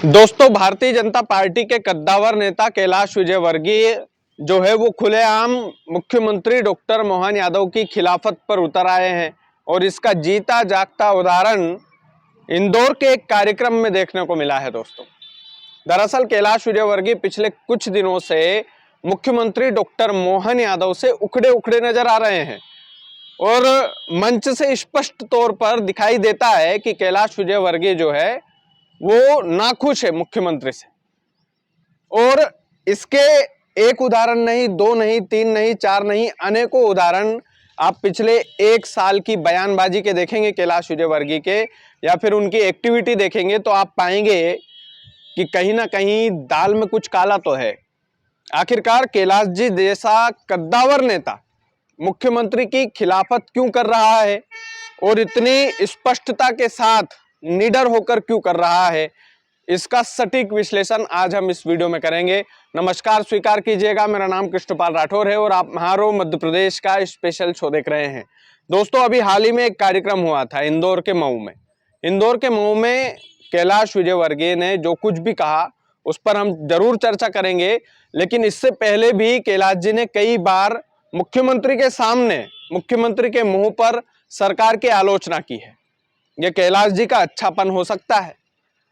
दोस्तों, भारतीय जनता पार्टी के कद्दावर नेता कैलाश विजयवर्गीय जो है वो खुलेआम मुख्यमंत्री डॉक्टर मोहन यादव की खिलाफत पर उतर आए हैं और इसका जीता जागता उदाहरण इंदौर के एक कार्यक्रम में देखने को मिला है। दोस्तों, दरअसल कैलाश विजयवर्गीय पिछले कुछ दिनों से मुख्यमंत्री डॉक्टर मोहन यादव से उखड़े उखड़े नजर आ रहे हैं और मंच से स्पष्ट तौर पर दिखाई देता है कि कैलाश विजयवर्गीय जो है वो नाखुश है मुख्यमंत्री से। और इसके एक उदाहरण नहीं, दो नहीं, तीन नहीं, चार नहीं, अनेकों उदाहरण आप पिछले एक साल की बयानबाजी के देखेंगे कैलाश विजयवर्गीय के, या फिर उनकी एक्टिविटी देखेंगे तो आप पाएंगे कि कहीं ना कहीं दाल में कुछ काला तो है। आखिरकार कैलाश जी जैसा कद्दावर नेता मुख्यमंत्री की खिलाफत क्यों कर रहा है और इतनी स्पष्टता के साथ निडर होकर क्यों कर रहा है, इसका सटीक विश्लेषण आज हम इस वीडियो में करेंगे। नमस्कार, स्वीकार कीजिएगा, मेरा नाम कृष्णपाल राठौर है और आप महारो मध्य प्रदेश का स्पेशल शो देख रहे हैं। दोस्तों, अभी हाल ही में एक कार्यक्रम हुआ था इंदौर के मऊ में। इंदौर के मऊ में कैलाश विजयवर्गीय ने जो कुछ भी कहा उस पर हम जरूर चर्चा करेंगे, लेकिन इससे पहले भी कैलाश जी ने कई बार मुख्यमंत्री के सामने, मुख्यमंत्री के मुंह पर सरकार की आलोचना की है। यह कैलाश जी का अच्छापन हो सकता है।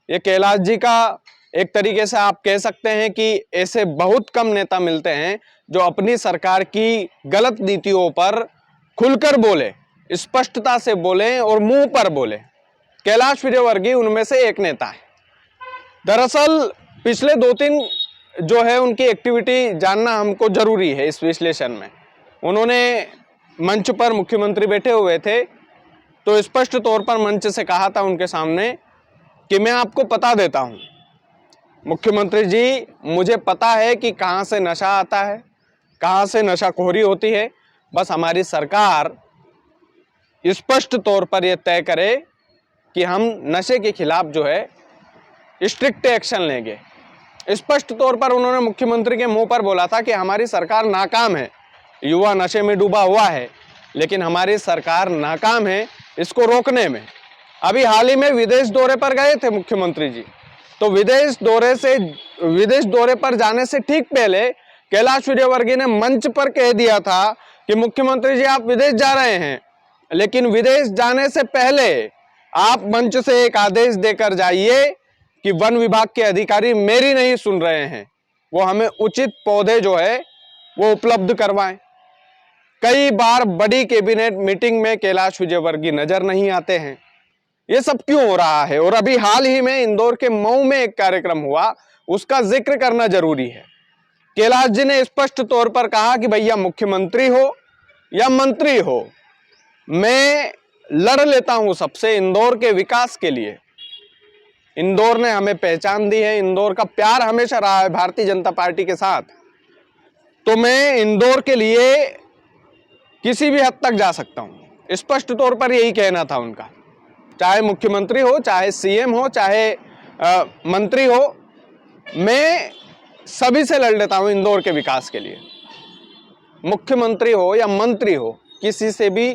ये कैलाश जी का एक तरीके से आप कह सकते हैं कि ऐसे बहुत कम नेता मिलते हैं जो अपनी सरकार की गलत नीतियों पर खुलकर बोले, स्पष्टता से बोले और मुंह पर बोले। कैलाश विजयवर्गीय उनमें से एक नेता है। दरअसल पिछले 2-3 जो है उनकी एक्टिविटी जानना हमको जरूरी है इस विश्लेषण में। उन्होंने मंच पर, मुख्यमंत्री बैठे हुए थे तो स्पष्ट तौर पर मंच से कहा था उनके सामने कि मैं आपको बता देता हूं मुख्यमंत्री जी, मुझे पता है कि कहां से नशा आता है, कहां से नशाखोरी होती है। बस हमारी सरकार स्पष्ट तौर पर यह तय करे कि हम नशे के खिलाफ जो है स्ट्रिक्ट एक्शन लेंगे। स्पष्ट तौर पर उन्होंने मुख्यमंत्री के मुंह पर बोला था कि हमारी सरकार नाकाम है, युवा नशे में डूबा हुआ है, लेकिन हमारी सरकार नाकाम है इसको रोकने में। अभी हाल ही में विदेश दौरे पर गए थे मुख्यमंत्री जी, तो विदेश दौरे पर जाने से ठीक पहले कैलाश विजयवर्गीय ने मंच पर कह दिया था कि मुख्यमंत्री जी आप विदेश जा रहे हैं, लेकिन विदेश जाने से पहले आप मंच से एक आदेश देकर जाइए कि वन विभाग के अधिकारी मेरी नहीं सुन रहे हैं, वो हमें उचित पौधे जो है वो उपलब्ध करवाएं। कई बार बड़ी कैबिनेट मीटिंग में कैलाश विजयवर्गीय नजर नहीं आते हैं। ये सब क्यों हो रहा है? और अभी हाल ही में इंदौर के मऊ में एक कार्यक्रम हुआ, उसका जिक्र करना जरूरी है। कैलाश जी ने स्पष्ट तौर पर कहा कि भैया मुख्यमंत्री हो या मंत्री हो, मैं लड़ लेता हूं सबसे इंदौर के विकास के लिए। इंदौर ने हमें पहचान दी है, इंदौर का प्यार हमेशा रहा है भारतीय जनता पार्टी के साथ, तो मैं इंदौर के लिए किसी भी हद तक जा सकता हूं। स्पष्ट तौर पर यही कहना था उनका। चाहे मुख्यमंत्री हो, चाहे सीएम हो, चाहे मंत्री हो, मैं सभी से लड़ लेता हूं इंदौर के विकास के लिए। मुख्यमंत्री हो या मंत्री हो, किसी से भी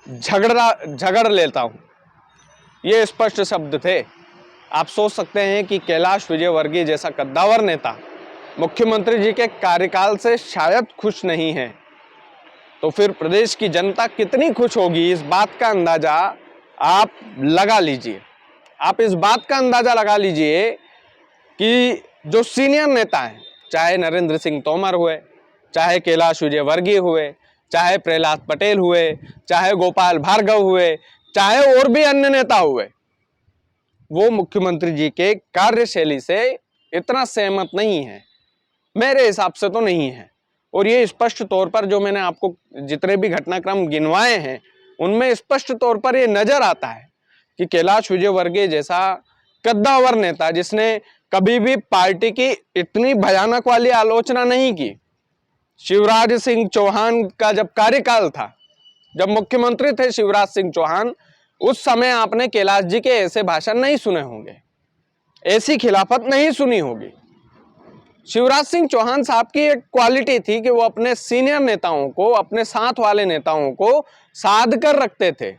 झगड़ लेता हूं। ये स्पष्ट शब्द थे। आप सोच सकते हैं कि कैलाश विजयवर्गीय जैसा कद्दावर नेता मुख्यमंत्री जी के कार्यकाल से शायद खुश नहीं है, तो फिर प्रदेश की जनता कितनी खुश होगी, इस बात का अंदाजा आप लगा लीजिए। आप इस बात का अंदाजा लगा लीजिए कि जो सीनियर नेता हैं, चाहे नरेंद्र सिंह तोमर हुए, चाहे कैलाश विजयवर्गीय हुए, चाहे प्रहलाद पटेल हुए, चाहे गोपाल भार्गव हुए, चाहे और भी अन्य नेता हुए, वो मुख्यमंत्री जी के कार्यशैली से इतना सहमत नहीं है। मेरे हिसाब से तो नहीं है। और ये स्पष्ट तौर पर जो मैंने आपको जितने भी घटनाक्रम गिनवाए हैं उनमें स्पष्ट तौर पर ये नजर आता है कि कैलाश विजयवर्गीय जैसा कद्दावर नेता, जिसने कभी भी पार्टी की इतनी भयानक वाली आलोचना नहीं की। शिवराज सिंह चौहान का जब कार्यकाल था, जब मुख्यमंत्री थे शिवराज सिंह चौहान, उस समय आपने कैलाश जी के ऐसे भाषण नहीं सुने होंगे, ऐसी खिलाफत नहीं सुनी होगी। शिवराज सिंह चौहान साहब की एक क्वालिटी थी कि वो अपने सीनियर नेताओं को, अपने साथ वाले नेताओं को साध कर रखते थे,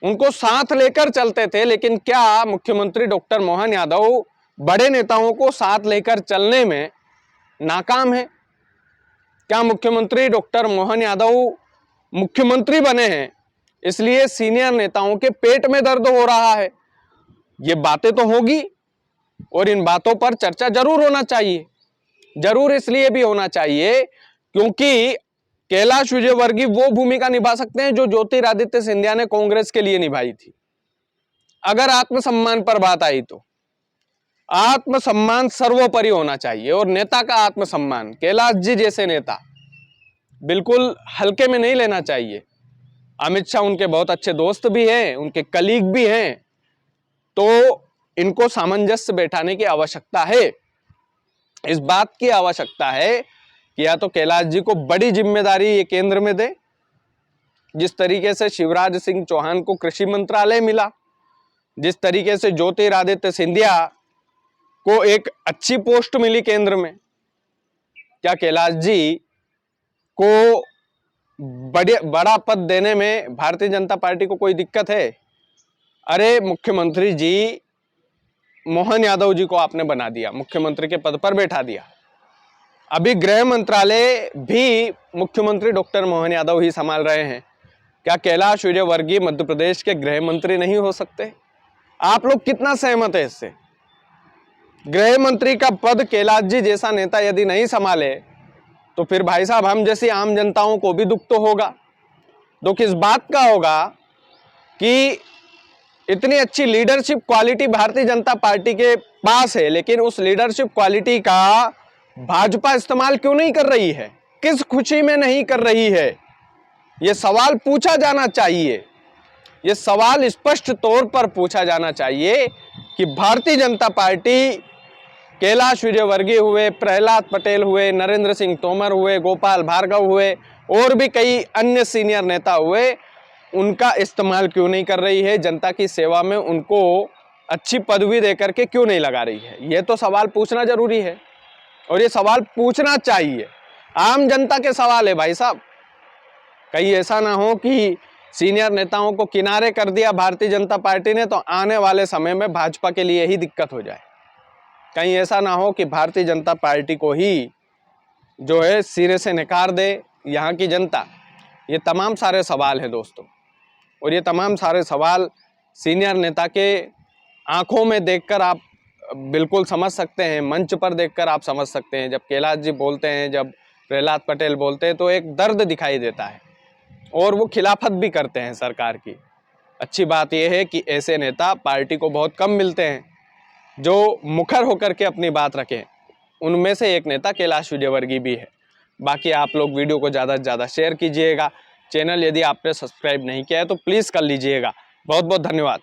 उनको साथ लेकर चलते थे। लेकिन क्या मुख्यमंत्री डॉक्टर मोहन यादव बड़े नेताओं को साथ लेकर चलने में नाकाम है। क्या मुख्यमंत्री डॉक्टर मोहन यादव मुख्यमंत्री बने हैं इसलिए सीनियर नेताओं के पेट में दर्द हो रहा है? ये बातें तो होगी और इन बातों पर चर्चा जरूर होना चाहिए। जरूर इसलिए भी होना चाहिए क्योंकि कैलाश विजयवर्गीय वो भूमिका निभा सकते हैं जो ज्योतिरादित्य सिंधिया ने कांग्रेस के लिए निभाई थी। अगर आत्मसम्मान पर बात आई तो आत्मसम्मान सर्वोपरि होना चाहिए और नेता का आत्मसम्मान कैलाश जी जैसे नेता बिल्कुल हल्के में नहीं लेना चाहिए। अमित शाह उनके बहुत अच्छे दोस्त भी हैं, उनके कलीग भी हैं, तो इनको सामंजस्य बैठाने की आवश्यकता है। इस बात की आवश्यकता है कि या तो कैलाश जी को बड़ी जिम्मेदारी ये केंद्र में दे, जिस तरीके से शिवराज सिंह चौहान को कृषि मंत्रालय मिला, जिस तरीके से ज्योतिरादित्य सिंधिया को एक अच्छी पोस्ट मिली केंद्र में। क्या कैलाश जी को बड़ा पद देने में भारतीय जनता पार्टी को कोई दिक्कत है? अरे मुख्यमंत्री जी मोहन यादव जी को आपने बना दिया, मुख्यमंत्री के पद पर बैठा दिया। अभी गृह मंत्रालय भी मुख्यमंत्री डॉक्टर मोहन यादव ही संभाल रहे हैं। क्या कैलाश विजयवर्गीय मध्य प्रदेश के गृह मंत्री नहीं हो सकते? आप लोग कितना सहमत है इससे? गृह मंत्री का पद कैलाश जी जैसा नेता यदि नहीं संभाले तो फिर भाई साहब हम जैसी आम जनताओं को भी दुख तो होगा। दुख इस बात का होगा कि इतनी अच्छी leadership quality Bharatiya Janata party के पास है, लेकिन उस लीडरशिप क्वालिटी का भाजपा इस्तेमाल क्यों नहीं कर रही है? किस खुशी में नहीं कर रही है? यह सवाल पूछा जाना चाहिए। यह सवाल स्पष्ट तौर पर पूछा जाना चाहिए कि भारतीय जनता पार्टी कैलाश विजयवर्गीय हुए, प्रहलाद पटेल हुए, नरेंद्र सिंह तोमर हुए, गोपाल भार्गव हुए और भी कई अन्य सीनियर नेता हुए, उनका इस्तेमाल क्यों नहीं कर रही है? जनता की सेवा में उनको अच्छी पदवी देकर के क्यों नहीं लगा रही है? यह तो सवाल पूछना जरूरी है और ये सवाल पूछना चाहिए। आम जनता के सवाल है भाई साहब। कहीं ऐसा ना हो कि सीनियर नेताओं को किनारे कर दिया भारतीय जनता पार्टी ने तो आने वाले समय में भाजपा के लिए ही दिक्कत हो जाए। कहीं ऐसा ना हो कि भारतीय जनता पार्टी को ही जो है सिरे से नकार दे यहाँ की जनता। ये तमाम सारे सवाल हैं दोस्तों, और ये तमाम सारे सवाल सीनियर नेता के आंखों में देखकर आप बिल्कुल समझ सकते हैं, मंच पर देखकर आप समझ सकते हैं। जब कैलाश जी बोलते हैं, जब प्रहलाद पटेल बोलते हैं तो एक दर्द दिखाई देता है और वो खिलाफत भी करते हैं सरकार की। अच्छी बात यह है कि ऐसे नेता पार्टी को बहुत कम मिलते हैं जो मुखर होकर के अपनी बात रखें। उनमें से एक नेता कैलाश विजयवर्गीय भी है। बाकी आप लोग वीडियो को ज़्यादा से ज़्यादा शेयर कीजिएगा। चैनल यदि आपने सब्सक्राइब नहीं किया है तो प्लीज़ कर लीजिएगा। बहुत बहुत धन्यवाद।